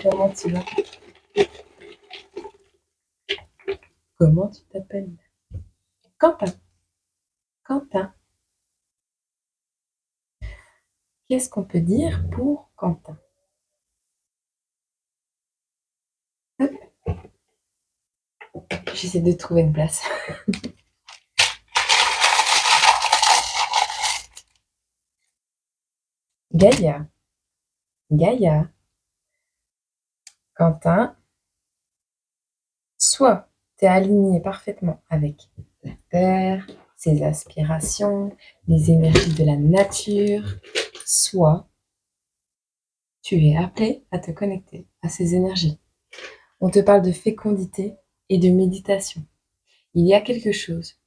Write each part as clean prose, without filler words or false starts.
Comment tu vas? Comment tu t'appelles? Quentin. Quentin. Qu'est-ce qu'on peut dire pour Quentin? Hop. J'essaie de trouver une place. Gaïa. Gaïa. Quentin. Soit tu es aligné parfaitement avec la terre, ses aspirations, les énergies de la nature, soit tu es appelé à te connecter à ces énergies. On te parle de fécondité et de méditation. Il y a quelque chose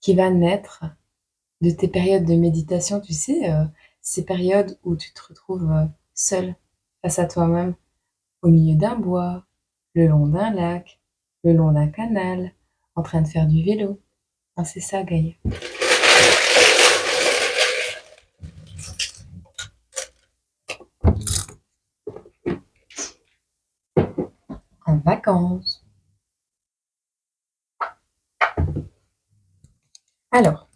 qui va naître de tes périodes de méditation, tu sais, ces périodes où tu te retrouves seul face à toi-même, au milieu d'un bois, le long d'un lac, le long d'un canal, en train de faire du vélo. Ah, c'est ça, Gaïa. En vacances. Alors,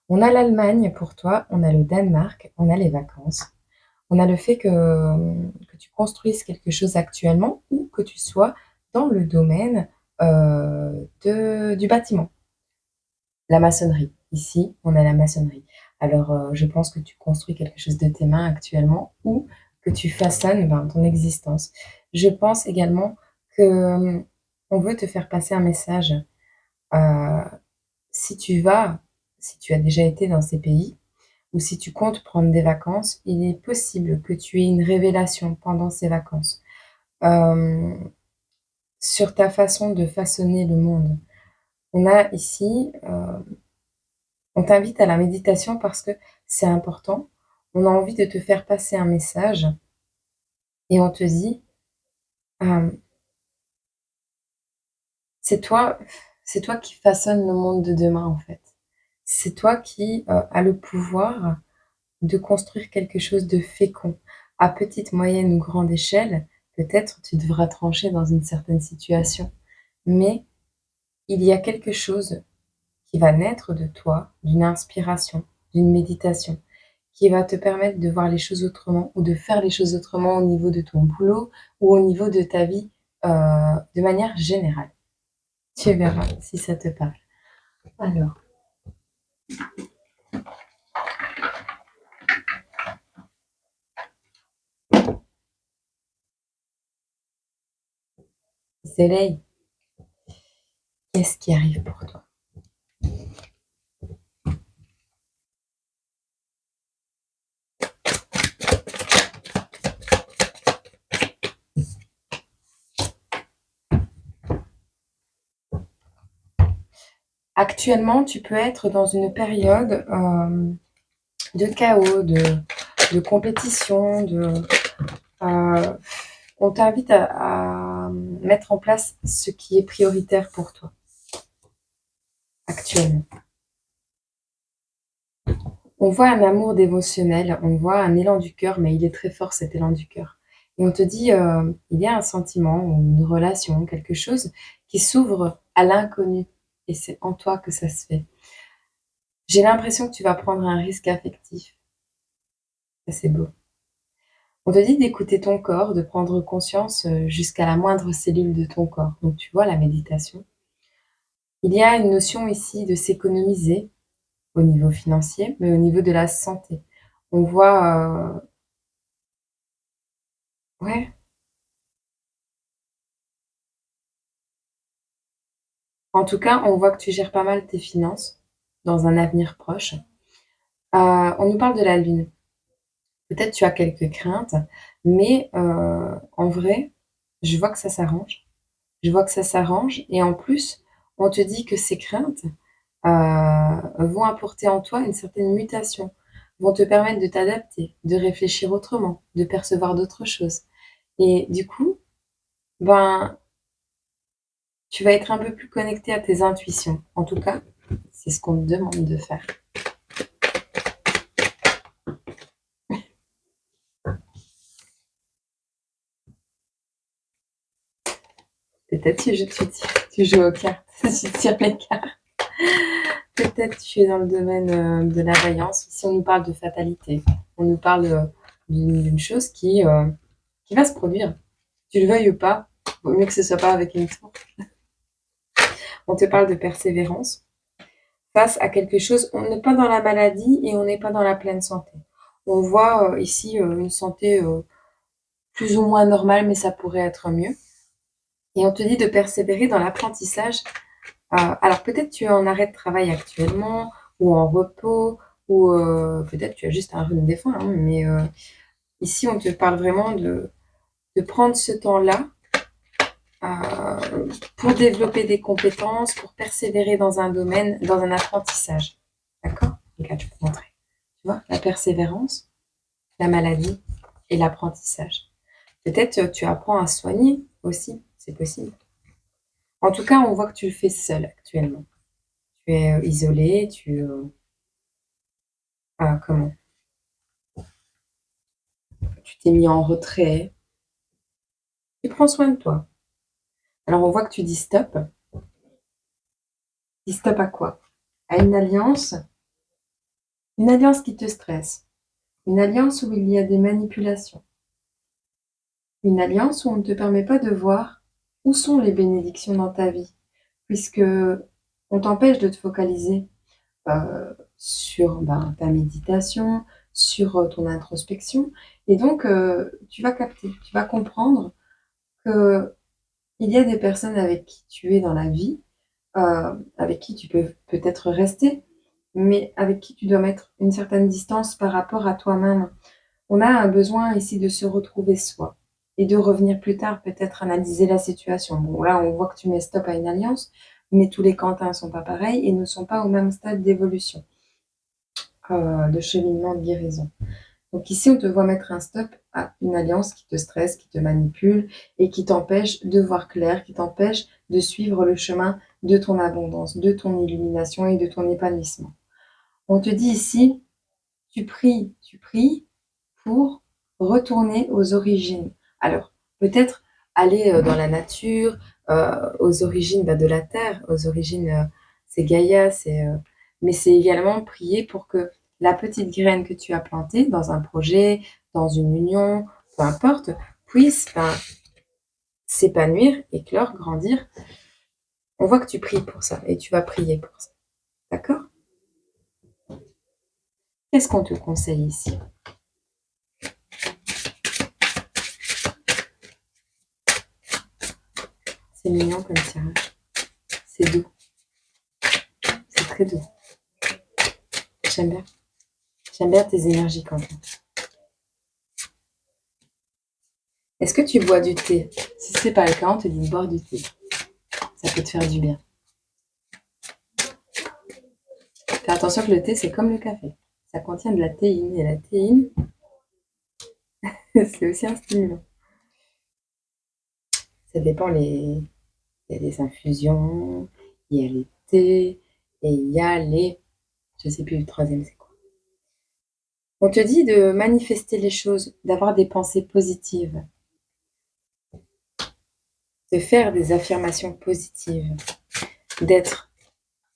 on a l'Allemagne pour toi, on a le Danemark, on a les vacances, on a le fait que tu construises quelque chose actuellement ou que tu sois dans le domaine du bâtiment. La maçonnerie. Ici, on a la maçonnerie. Alors, je pense que tu construis quelque chose de tes mains actuellement ou que tu façonnes ton existence. Je pense également que on veut te faire passer un message. Euh, si tu vas, si tu as déjà été dans ces pays, ou si tu comptes prendre des vacances, il est possible que tu aies une révélation pendant ces vacances euh, sur ta façon de façonner le monde. On a ici on t'invite à la méditation parce que c'est important. On a envie de te faire passer un message et on te dit, euh, c'est toi, c'est toi qui façonne le monde de demain en fait. C'est toi qui as le pouvoir de construire quelque chose de fécond. À petite, moyenne ou grande échelle, peut-être tu devras trancher dans une certaine situation. Mais il y a quelque chose qui va naître de toi, d'une inspiration, d'une méditation, qui va te permettre de voir les choses autrement ou de faire les choses autrement au niveau de ton boulot ou au niveau de ta vie de manière générale. Tu verras si ça te parle. Alors, Soleil, qu'est-ce qui arrive pour toi? Actuellement, tu peux être dans une période de chaos, de compétition, on t'invite à mettre en place ce qui est prioritaire pour toi actuellement. On voit un amour dévotionnel, on voit un élan du cœur, mais il est très fort cet élan du cœur. Et on te dit, il y a un sentiment ou une relation, quelque chose qui s'ouvre à l'inconnu. Et c'est en toi que ça se fait. J'ai l'impression que tu vas prendre un risque affectif. Ça, c'est beau. On te dit d'écouter ton corps, de prendre conscience jusqu'à la moindre cellule de ton corps. Donc tu vois la méditation. Il y a une notion ici de s'économiser au niveau financier, mais au niveau de la santé. On voit, ouais, en tout cas, on voit que tu gères pas mal tes finances dans un avenir proche. On nous parle de la lune. Peut-être tu as quelques craintes, mais en vrai, je vois que ça s'arrange. Je vois que ça s'arrange et en plus, on te dit que ces craintes vont apporter en toi une certaine mutation, vont te permettre de t'adapter, de réfléchir autrement, de percevoir d'autres choses. Et du coup, ben, tu vas être un peu plus connecté à tes intuitions. En tout cas, c'est ce qu'on te demande de faire. Peut-être tu joues aux cartes, tu tires les cartes. Peut-être tu es dans le domaine de la voyance. Ici, on nous parle de fatalité. On nous parle d'une chose qui va se produire. Tu le veuilles ou pas, vaut mieux que ce soit pas avec une tour. On te parle de persévérance face à quelque chose. On n'est pas dans la maladie et on n'est pas dans la pleine santé. On voit ici une santé plus ou moins normale, mais ça pourrait être mieux. Et on te dit de persévérer dans l'apprentissage. Alors peut-être tu es en arrêt de travail actuellement, ou en repos, ou peut-être tu as juste un rhume des fois, hein, mais ici on te parle vraiment de prendre ce temps-là pour développer des compétences, pour persévérer dans un domaine, dans un apprentissage. D'accord? Donc là, je peux te montrer. Tu vois, la persévérance, la maladie et l'apprentissage. Peut-être tu apprends à soigner aussi, c'est possible. En tout cas, on voit que tu le fais seul actuellement. Tu es isolé, comment? Tu t'es mis en retrait. Tu prends soin de toi. Alors, on voit que tu dis stop. Dis stop à quoi? À une alliance qui te stresse. Une alliance où il y a des manipulations. Une alliance où on ne te permet pas de voir où sont les bénédictions dans ta vie, puisque on t'empêche de te focaliser sur ta méditation, sur ton introspection. Et donc, tu vas capter, tu vas comprendre que il y a des personnes avec qui tu es dans la vie, avec qui tu peux peut-être rester, mais avec qui tu dois mettre une certaine distance par rapport à toi-même. On a un besoin ici de se retrouver soi et de revenir plus tard, peut-être analyser la situation. Bon, là, on voit que tu mets stop à une alliance, mais tous les Quentins ne sont pas pareils et ne sont pas au même stade d'évolution, de cheminement, de guérison. Donc ici, on te voit mettre un stop à une alliance qui te stresse, qui te manipule et qui t'empêche de voir clair, qui t'empêche de suivre le chemin de ton abondance, de ton illumination et de ton épanouissement. On te dit ici, tu pries pour retourner aux origines. Alors, peut-être aller dans la nature, aux origines de la terre, aux origines, c'est Gaïa, mais c'est également prier pour que la petite graine que tu as plantée dans un projet, dans une union, peu importe, puisse s'épanouir, éclore, grandir. On voit que tu pries pour ça et tu vas prier pour ça. D'accord? Qu'est-ce qu'on te conseille ici? C'est mignon comme tirage. C'est doux. C'est très doux. J'aime bien. J'aime bien tes énergies, Quentin. Est-ce que tu bois du thé? Si c'est pas le cas, on te dit de boire du thé. Ça peut te faire du bien. Fais attention que le thé, c'est comme le café. Ça contient de la théine. Et la théine, c'est aussi un stimulant. Ça dépend il y a des infusions, il y a les thés, et il y a les... Je sais plus le troisième, c'est quoi. On te dit de manifester les choses, d'avoir des pensées positives, de faire des affirmations positives, d'être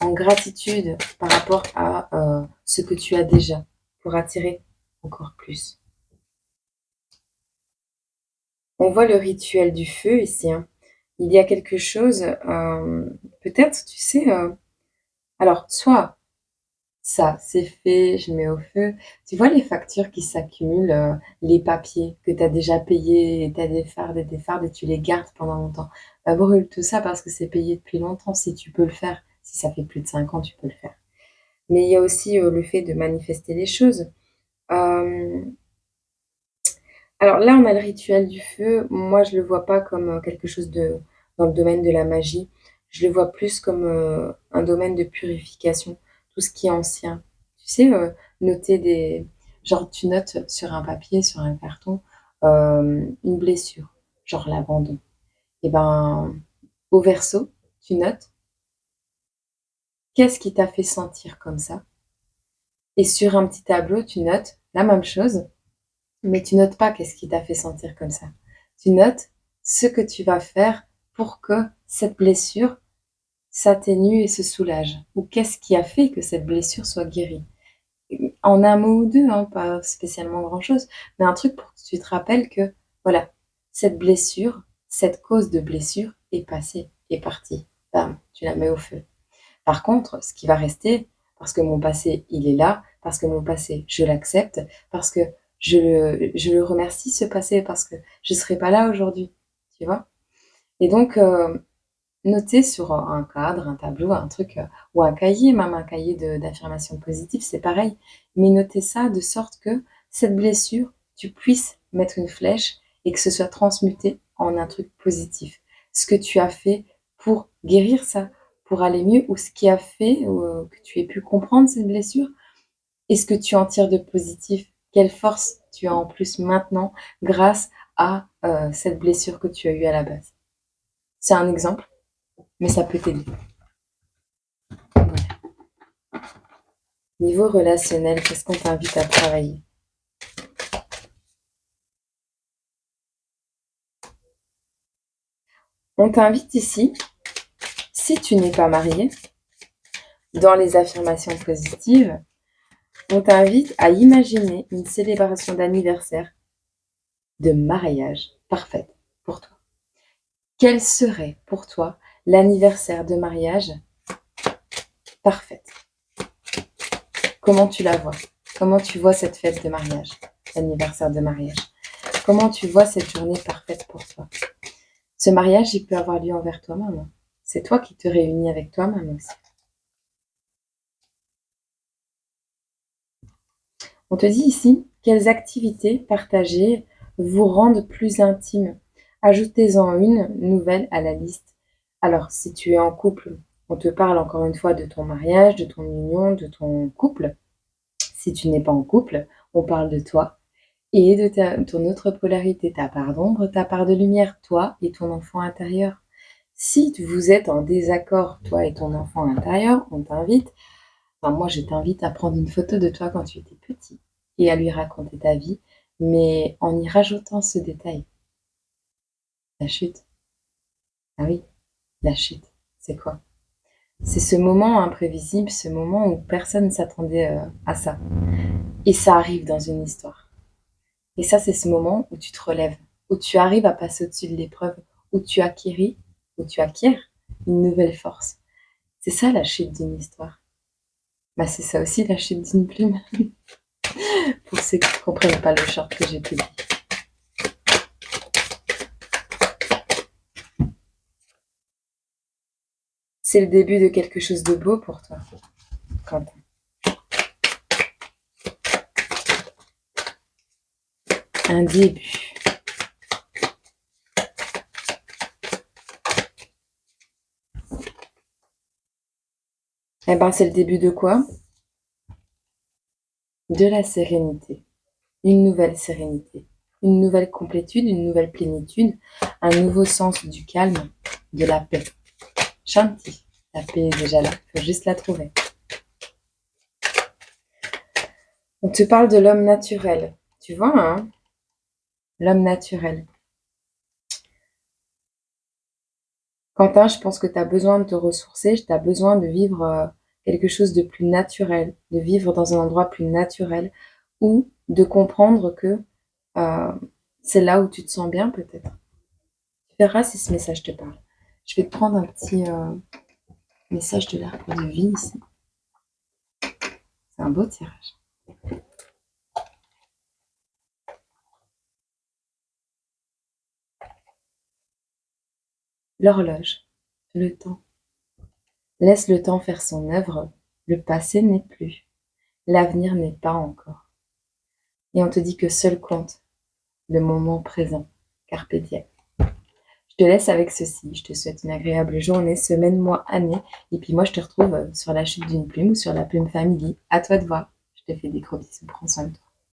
en gratitude par rapport à ce que tu as déjà pour attirer encore plus. On voit le rituel du feu ici, hein. Il y a quelque chose, peut-être, tu sais, alors soit ça, c'est fait, je mets au feu. Tu vois les factures qui s'accumulent, les papiers que tu as déjà payés, et tu as des fardes et tu les gardes pendant longtemps. Bah, brûle tout ça parce que c'est payé depuis longtemps. Si tu peux le faire, si ça fait plus de 5 ans, tu peux le faire. Mais il y a aussi le fait de manifester les choses. Euh, alors là, on a le rituel du feu. Moi, je le vois pas comme quelque chose dans le domaine de la magie. Je le vois plus comme un domaine de purification, tout ce qui est ancien. Tu sais, noter genre tu notes sur un papier, sur un carton, une blessure, genre l'abandon. Et ben, au verso, tu notes qu'est-ce qui t'a fait sentir comme ça. Et sur un petit tableau, tu notes la même chose, mais tu notes pas qu'est-ce qui t'a fait sentir comme ça. Tu notes ce que tu vas faire pour que cette blessure s'atténue et se soulage? Ou qu'est-ce qui a fait que cette blessure soit guérie? En un mot ou deux, hein, pas spécialement grand-chose, mais un truc pour que tu te rappelles que, voilà, cette blessure, cette cause de blessure est passée, est partie. Bam, tu la mets au feu. Par contre, ce qui va rester, parce que mon passé, il est là, parce que mon passé, je l'accepte, parce que je le remercie, ce passé, parce que je ne serais pas là aujourd'hui, tu vois? Et donc, noter sur un cadre, un tableau, un truc, ou un cahier, même un cahier d'affirmations positives, c'est pareil. Mais noter ça de sorte que cette blessure, tu puisses mettre une flèche et que ce soit transmuté en un truc positif. Ce que tu as fait pour guérir ça, pour aller mieux, ou ce qui a fait que tu aies pu comprendre cette blessure et ce que tu en tires de positif. Quelle force tu as en plus maintenant grâce à cette blessure que tu as eue à la base. C'est un exemple, mais ça peut t'aider. Voilà. Niveau relationnel, qu'est-ce qu'on t'invite à travailler? On t'invite ici, si tu n'es pas marié, dans les affirmations positives, on t'invite à imaginer une célébration d'anniversaire, de mariage parfaite pour toi. Quel serait pour toi l'anniversaire de mariage parfaite? Comment tu la vois? Comment tu vois cette fête de mariage, l'anniversaire de mariage? Comment tu vois cette journée parfaite pour toi? Ce mariage, il peut avoir lieu envers toi-même. C'est toi qui te réunis avec toi-même aussi. On te dit ici, quelles activités partagées vous rendent plus intime? Ajoutez-en une nouvelle à la liste. Alors, si tu es en couple, on te parle encore une fois de ton mariage, de ton union, de ton couple. Si tu n'es pas en couple, on parle de toi et de ton autre polarité, ta part d'ombre, ta part de lumière, toi et ton enfant intérieur. Si vous êtes en désaccord, toi et ton enfant intérieur, on t'invite, enfin moi je t'invite à prendre une photo de toi quand tu étais petit et à lui raconter ta vie, mais en y rajoutant ce détail. La chute. Ah oui, la chute. C'est quoi? C'est ce moment imprévisible, ce moment où personne ne s'attendait à ça. Et ça arrive dans une histoire. Et ça, c'est ce moment où tu te relèves, où tu arrives à passer au-dessus de l'épreuve, où tu acquéris, où tu acquiers une nouvelle force. C'est ça la chute d'une histoire. Bah, c'est ça aussi la chute d'une plume. Pour ceux qui ne comprennent pas le short que j'ai publié. C'est le début de quelque chose de beau pour toi, Quentin. Un début. Eh ben, c'est le début de quoi? De la sérénité. Une nouvelle sérénité. Une nouvelle complétude, une nouvelle plénitude, un nouveau sens du calme, de la paix. Shanti. La paix est déjà là, il faut juste la trouver. On te parle de l'homme naturel. Tu vois, hein? L'homme naturel. Quentin, je pense que tu as besoin de te ressourcer, tu as besoin de vivre quelque chose de plus naturel, de vivre dans un endroit plus naturel ou de comprendre que euh, c'est là où tu te sens bien peut-être. Tu verras si ce message te parle. Je vais te prendre un petit message de l'arbre de vie ici. C'est un beau tirage. L'horloge, le temps. Laisse le temps faire son œuvre. Le passé n'est plus. L'avenir n'est pas encore. Et on te dit que seul compte le moment présent. Carpe diem. Je te laisse avec ceci. Je te souhaite une agréable journée, semaine, mois, année. Et puis moi, je te retrouve sur la chute d'une plume ou sur la plume family. À toi de voir. Je te fais des gros bisous. Prends soin de toi.